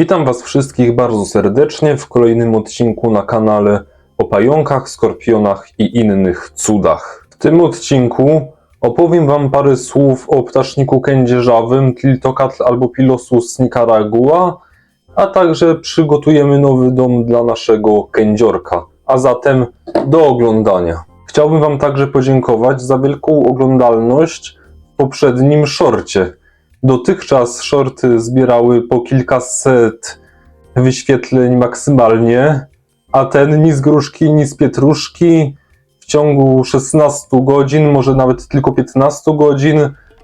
Witam Was wszystkich bardzo serdecznie w kolejnym odcinku na kanale o pająkach, skorpionach i innych cudach. W tym odcinku opowiem Wam parę słów o ptaszniku kędzierzawym Triltocatl albo Pilosus nicaragua, a także przygotujemy nowy dom dla naszego kędziorka. A zatem do oglądania. Chciałbym Wam także podziękować za wielką oglądalność w poprzednim shorcie. Dotychczas shorty zbierały po kilkaset wyświetleń maksymalnie, a ten ni z gruszki, ni z pietruszki w ciągu 16 godzin, może nawet tylko 15 godzin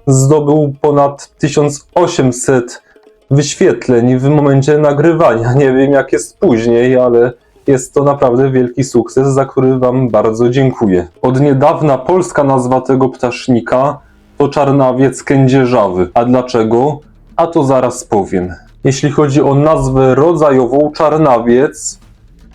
zdobył ponad 1800 wyświetleń w momencie nagrywania. Nie wiem jak jest później, ale jest to naprawdę wielki sukces, za który Wam bardzo dziękuję. Od niedawna polska nazwa tego ptasznika to czarnawiec kędzierzawy. A dlaczego? A to zaraz powiem. Jeśli chodzi o nazwę rodzajową czarnawiec,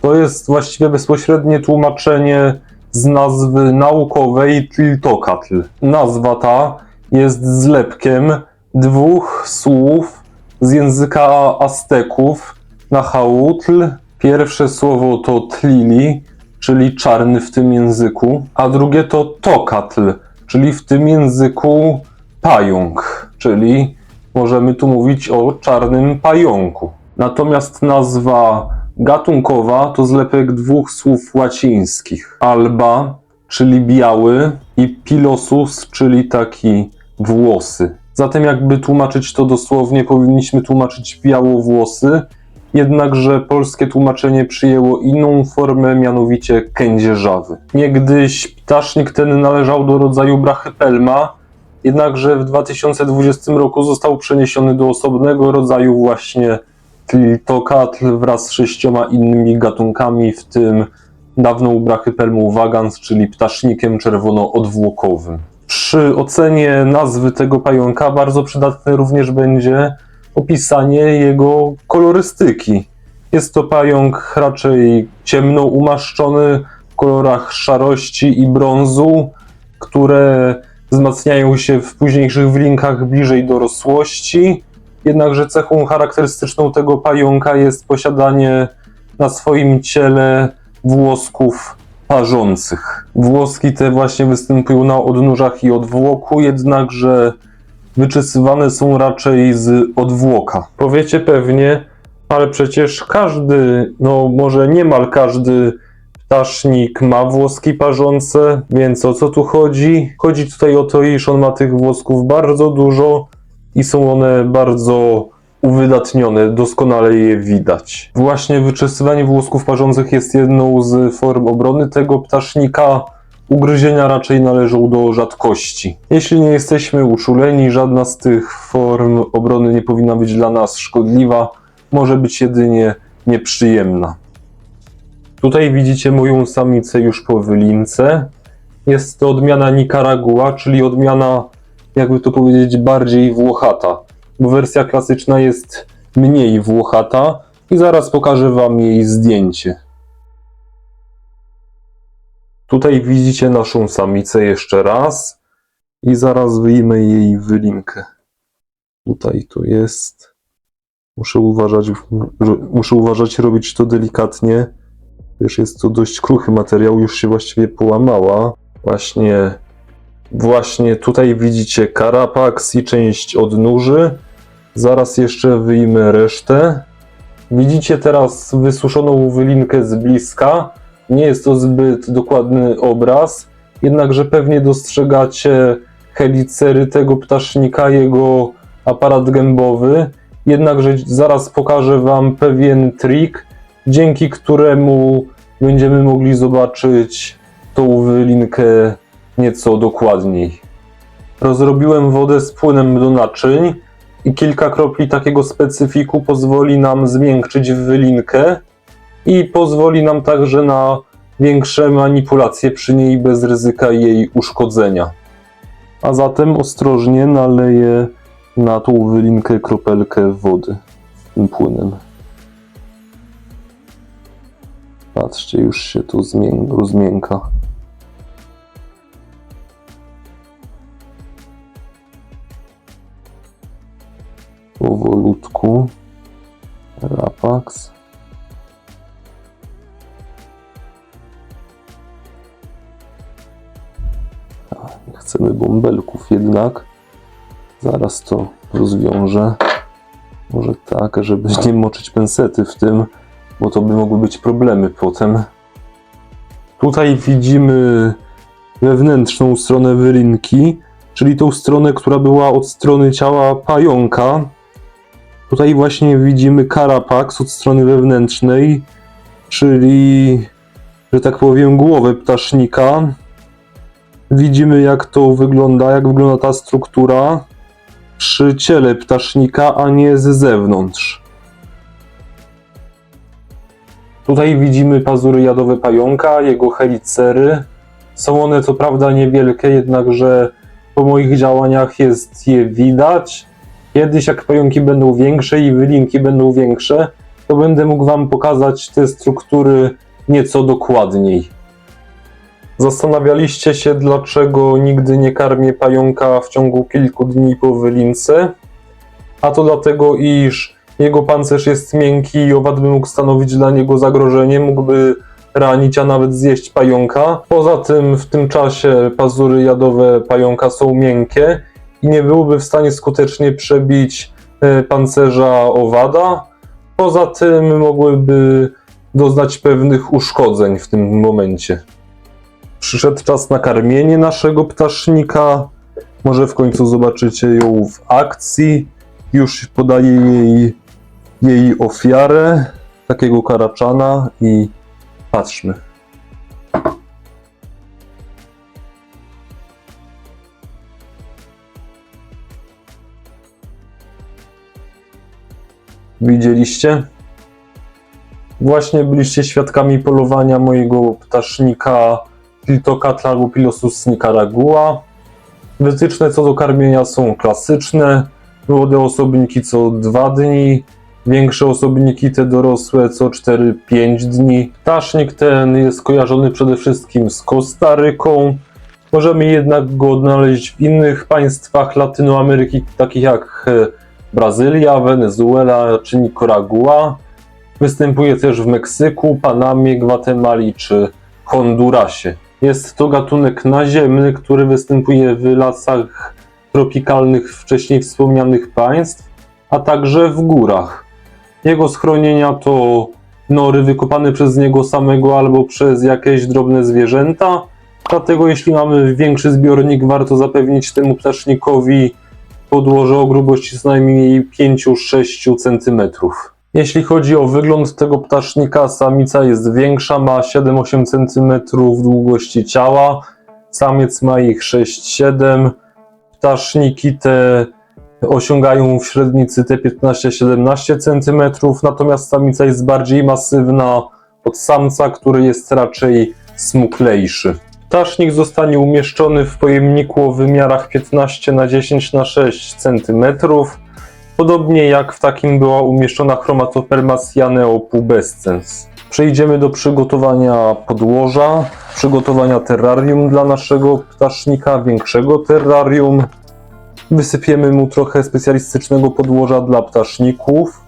to jest właściwie bezpośrednie tłumaczenie z nazwy naukowej Triltocatl. Nazwa ta jest zlepkiem dwóch słów z języka Azteków nahuatl. Pierwsze słowo to tlili, czyli czarny w tym języku, a drugie to tocatl, czyli w tym języku pająk, czyli możemy tu mówić o czarnym pająku. Natomiast nazwa gatunkowa to zlepek dwóch słów łacińskich. Alba, czyli biały, i pilosus, czyli taki włosy. Zatem jakby tłumaczyć to dosłownie, powinniśmy tłumaczyć białowłosy, jednakże polskie tłumaczenie przyjęło inną formę, mianowicie kędzierzawy. Niegdyś ptasznik ten należał do rodzaju brachypelma, jednakże w 2020 roku został przeniesiony do osobnego rodzaju właśnie Triltocatl wraz z 6 innymi gatunkami, w tym dawną brachypelmą vagans, czyli ptasznikiem czerwonoodwłokowym. Przy ocenie nazwy tego pająka bardzo przydatne również będzie opisanie jego kolorystyki. Jest to pająk raczej ciemno umaszczony w kolorach szarości i brązu, które wzmacniają się w późniejszych wylinkach bliżej dorosłości. Jednakże cechą charakterystyczną tego pająka jest posiadanie na swoim ciele włosków parzących. Włoski te właśnie występują na odnóżach i odwłoku, jednakże wyczesywane są raczej z odwłoka. Powiecie pewnie, ale przecież każdy, no może niemal każdy ptasznik ma włoski parzące, więc o co tu chodzi? Chodzi tutaj o to, iż on ma tych włosków bardzo dużo i są one bardzo uwydatnione, doskonale je widać. Właśnie wyczesywanie włosków parzących jest jedną z form obrony tego ptasznika. Ugryzienia raczej należą do rzadkości. Jeśli nie jesteśmy uczuleni, żadna z tych form obrony nie powinna być dla nas szkodliwa, może być jedynie nieprzyjemna. Tutaj widzicie moją samicę już po wylince. Jest to odmiana Nicaragua, czyli odmiana, jakby to powiedzieć, bardziej włochata, bo wersja klasyczna jest mniej włochata i zaraz pokażę Wam jej zdjęcie. Tutaj widzicie naszą samicę jeszcze raz i zaraz wyjmę jej wylinkę. Tutaj to jest. Muszę uważać, robić to delikatnie, gdyż jest to dość kruchy materiał, już się właściwie połamała. Właśnie tutaj widzicie karapaks i część odnóży. Zaraz jeszcze wyjmę resztę. Widzicie teraz wysuszoną wylinkę z bliska. Nie jest to zbyt dokładny obraz, jednakże pewnie dostrzegacie helicery tego ptasznika, jego aparat gębowy. Jednakże zaraz pokażę Wam pewien trik, dzięki któremu będziemy mogli zobaczyć tą wylinkę nieco dokładniej. Rozrobiłem wodę z płynem do naczyń i kilka kropli takiego specyfiku pozwoli nam zmiękczyć wylinkę i pozwoli nam także na większe manipulacje przy niej bez ryzyka jej uszkodzenia. A zatem ostrożnie naleję na tą wylinkę kropelkę wody tym płynem. Patrzcie, już się tu rozmięka. Powolutku. Rapax. Nie chcemy bąbelków jednak. Zaraz to rozwiążę. Może tak, żeby nie moczyć pensety w tym, bo to by mogły być problemy potem. Tutaj widzimy wewnętrzną stronę wyrinki, czyli tą stronę, która była od strony ciała pająka. Tutaj właśnie widzimy carapax od strony wewnętrznej, czyli, że tak powiem, głowę ptasznika. Widzimy, jak to wygląda, jak wygląda ta struktura przy ciele ptasznika, a nie z zewnątrz. Tutaj widzimy pazury jadowe pająka, jego helicery. Są one co prawda niewielkie, jednakże po moich działaniach jest je widać. Kiedyś jak pająki będą większe i wylinki będą większe, to będę mógł Wam pokazać te struktury nieco dokładniej. Zastanawialiście się, dlaczego nigdy nie karmię pająka w ciągu kilku dni po wylince? A to dlatego, iż jego pancerz jest miękki i owad by mógł stanowić dla niego zagrożenie, mógłby ranić, a nawet zjeść pająka. Poza tym w tym czasie pazury jadowe pająka są miękkie i nie byłyby w stanie skutecznie przebić pancerza owada. Poza tym mogłyby doznać pewnych uszkodzeń w tym momencie. Przyszedł czas na karmienie naszego ptasznika. Może w końcu zobaczycie ją w akcji. Już podaję jej ofiarę, takiego karaczana, i patrzmy. Widzieliście? Właśnie byliście świadkami polowania mojego ptasznika Piltocatla albo Pilosus nicaragua. Wytyczne co do karmienia są klasyczne. Młode osobniki co 2 dni, większe osobniki te dorosłe co 4-5 dni. Ptasznik ten jest kojarzony przede wszystkim z Kostaryką. Możemy jednak go odnaleźć w innych państwach Latynoameryki, takich jak Brazylia, Wenezuela czy Nicaragua. Występuje też w Meksyku, Panamie, Gwatemali czy Hondurasie. Jest to gatunek naziemny, który występuje w lasach tropikalnych wcześniej wspomnianych państw, a także w górach. Jego schronienia to nory wykopane przez niego samego albo przez jakieś drobne zwierzęta. Dlatego jeśli mamy większy zbiornik, warto zapewnić temu ptasznikowi podłoże o grubości co najmniej 5-6 cm. Jeśli chodzi o wygląd tego ptasznika, samica jest większa, ma 7-8 cm długości ciała, samiec ma ich 6-7. Ptaszniki te osiągają w średnicy te 15-17 cm, natomiast samica jest bardziej masywna od samca, który jest raczej smuklejszy. Ptasznik zostanie umieszczony w pojemniku o wymiarach 15×10×6 cm, podobnie jak w takim była umieszczona Chromatoperma cyaneo pubescens. Przejdziemy do przygotowania podłoża, przygotowania terrarium dla naszego ptasznika, większego terrarium. Wysypiemy mu trochę specjalistycznego podłoża dla ptaszników.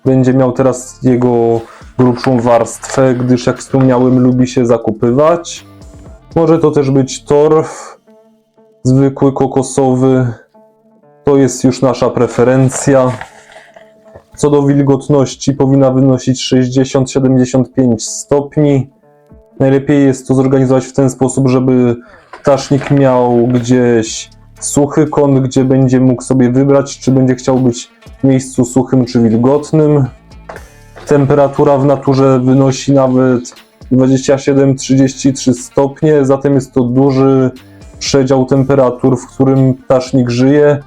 Będzie miał teraz jego grubszą warstwę, gdyż jak wspomniałem, lubi się zakopywać. Może to też być torf, zwykły kokosowy. To jest już nasza preferencja. Co do wilgotności, powinna wynosić 60-75 stopni. Najlepiej jest to zorganizować w ten sposób, żeby ptasznik miał gdzieś suchy kąt, gdzie będzie mógł sobie wybrać, czy będzie chciał być w miejscu suchym czy wilgotnym. Temperatura w naturze wynosi nawet 27-33 stopnie, zatem jest to duży przedział temperatur, w którym ptasznik żyje.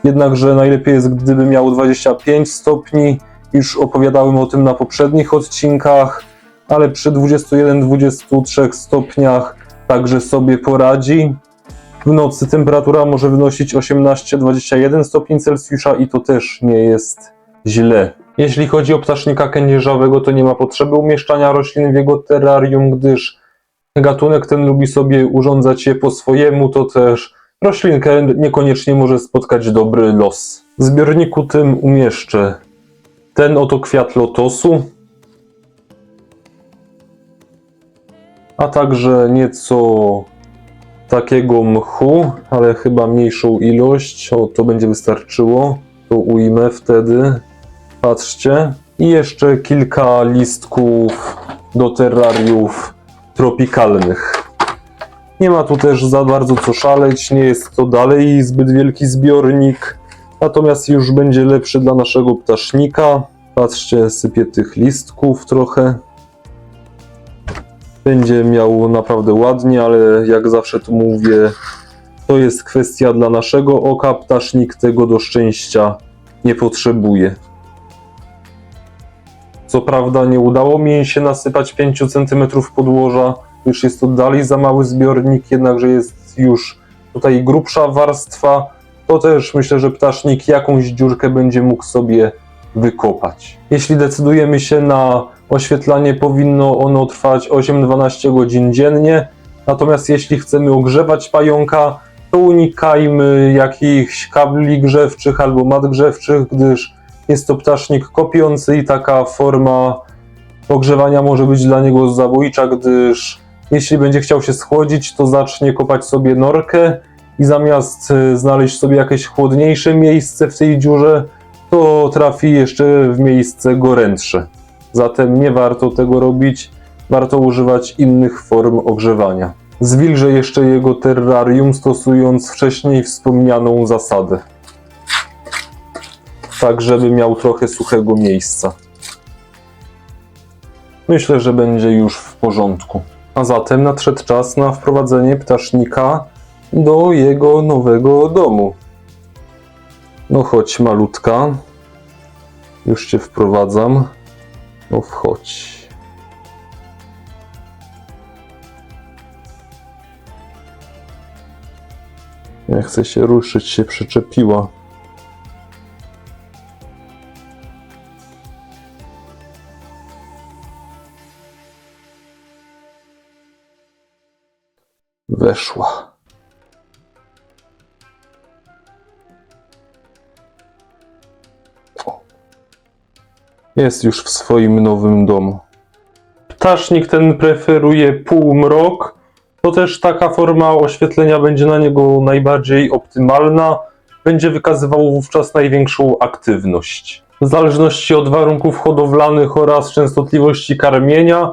Jednakże najlepiej jest, gdyby miał 25 stopni. Już opowiadałem o tym na poprzednich odcinkach, ale przy 21-23 stopniach także sobie poradzi. W nocy temperatura może wynosić 18-21 stopni Celsjusza i to też nie jest źle. Jeśli chodzi o ptasznika kędzierzawego, to nie ma potrzeby umieszczania roślin w jego terrarium, gdyż gatunek ten lubi sobie urządzać je po swojemu, to też roślinkę niekoniecznie może spotkać dobry los. W zbiorniku tym umieszczę ten oto kwiat lotosu, a także nieco takiego mchu, ale chyba mniejszą ilość, o to będzie wystarczyło, to ujmę wtedy, patrzcie, i jeszcze kilka listków do terrariów tropikalnych. Nie ma tu też za bardzo co szaleć, nie jest to dalej zbyt wielki zbiornik, natomiast już będzie lepszy dla naszego ptasznika. Patrzcie, sypię tych listków trochę. Będzie miał naprawdę ładnie, ale jak zawsze tu mówię, to jest kwestia dla naszego oka, ptasznik tego do szczęścia nie potrzebuje. Co prawda nie udało mi się nasypać 5 cm podłoża, już jest to dalej za mały zbiornik, jednakże jest już tutaj grubsza warstwa, to też myślę, że ptasznik jakąś dziurkę będzie mógł sobie wykopać. Jeśli decydujemy się na oświetlanie, powinno ono trwać 8-12 godzin dziennie, natomiast jeśli chcemy ogrzewać pająka, to unikajmy jakichś kabli grzewczych albo mat grzewczych, gdyż jest to ptasznik kopiący i taka forma ogrzewania może być dla niego zabójcza, gdyż jeśli będzie chciał się schłodzić, to zacznie kopać sobie norkę i zamiast znaleźć sobie jakieś chłodniejsze miejsce w tej dziurze, to trafi jeszcze w miejsce gorętsze. Zatem nie warto tego robić, warto używać innych form ogrzewania. Zwilżę jeszcze jego terrarium, stosując wcześniej wspomnianą zasadę, tak żeby miał trochę suchego miejsca. Myślę, że będzie już w porządku. A zatem nadszedł czas na wprowadzenie ptasznika do jego nowego domu. No chodź, malutka. Już cię wprowadzam. No wchodź. Nie chce się ruszyć, się przyczepiła. Weszła. Jest już w swoim nowym domu. Ptasznik ten preferuje półmrok. To też taka forma oświetlenia będzie na niego najbardziej optymalna. Będzie wykazywał wówczas największą aktywność. W zależności od warunków hodowlanych oraz częstotliwości karmienia,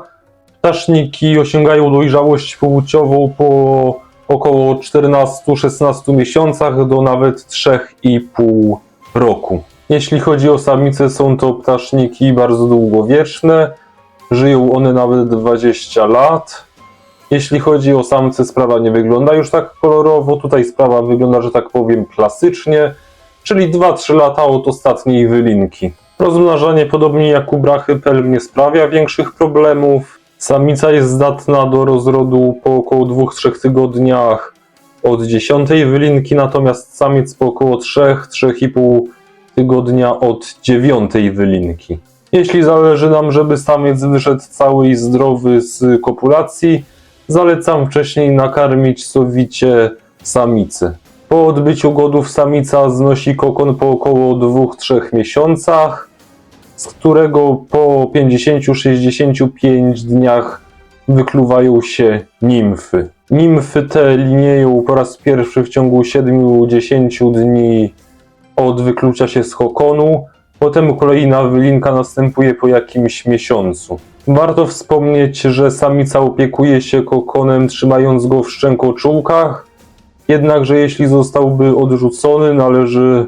ptaszniki osiągają dojrzałość płciową po około 14-16 miesiącach do nawet 3,5 roku. Jeśli chodzi o samice, są to ptaszniki bardzo długowieczne, żyją one nawet 20 lat. Jeśli chodzi o samce, sprawa nie wygląda już tak kolorowo, tutaj sprawa wygląda, że tak powiem, klasycznie, czyli 2-3 lata od ostatniej wylinki. Rozmnażanie, podobnie jak u brachy pelm, nie sprawia większych problemów. Samica jest zdatna do rozrodu po około 2-3 tygodniach od 10. wylinki, natomiast samiec po około 3-3,5 tygodnia od 9. wylinki. Jeśli zależy nam, żeby samiec wyszedł cały i zdrowy z kopulacji, zalecam wcześniej nakarmić sowicie samicę. Po odbyciu godów samica znosi kokon po około 2-3 miesiącach, z którego po 50-65 dniach wykluwają się nimfy. Nimfy te linieją po raz pierwszy w ciągu 7-10 dni od wyklucia się z kokonu, potem kolejna wylinka następuje po jakimś miesiącu. Warto wspomnieć, że samica opiekuje się kokonem, trzymając go w szczękoczułkach, jednakże jeśli zostałby odrzucony, należy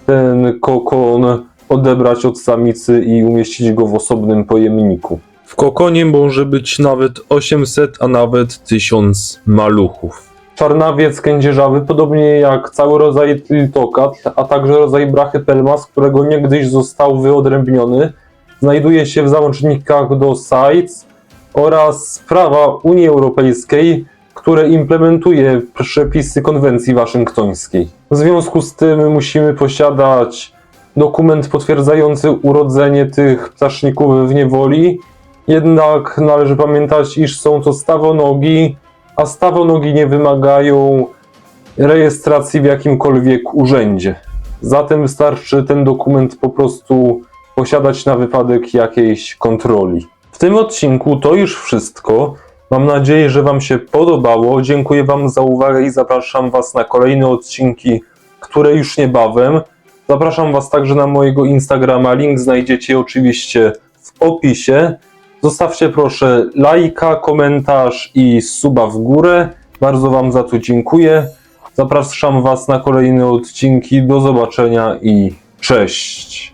ten kokon odebrać od samicy i umieścić go w osobnym pojemniku. W kokonie może być nawet 800, a nawet 1000 maluchów. Czarnawiec kędzierzawy, podobnie jak cały rodzaj Tiltokat, a także rodzaj brachypelma, z którego niegdyś został wyodrębniony, znajduje się w załącznikach do CITES oraz prawa Unii Europejskiej, które implementuje przepisy konwencji waszyngtońskiej. W związku z tym musimy posiadać dokument potwierdzający urodzenie tych ptaszników w niewoli, jednak należy pamiętać, iż są to stawonogi, a stawonogi nie wymagają rejestracji w jakimkolwiek urzędzie. Zatem wystarczy ten dokument po prostu posiadać na wypadek jakiejś kontroli. W tym odcinku to już wszystko. Mam nadzieję, że Wam się podobało. Dziękuję Wam za uwagę i zapraszam Was na kolejne odcinki, które już niebawem. Zapraszam Was także na mojego Instagrama. Link znajdziecie oczywiście w opisie. Zostawcie proszę lajka, komentarz i suba w górę. Bardzo Wam za to dziękuję. Zapraszam Was na kolejne odcinki. Do zobaczenia i cześć!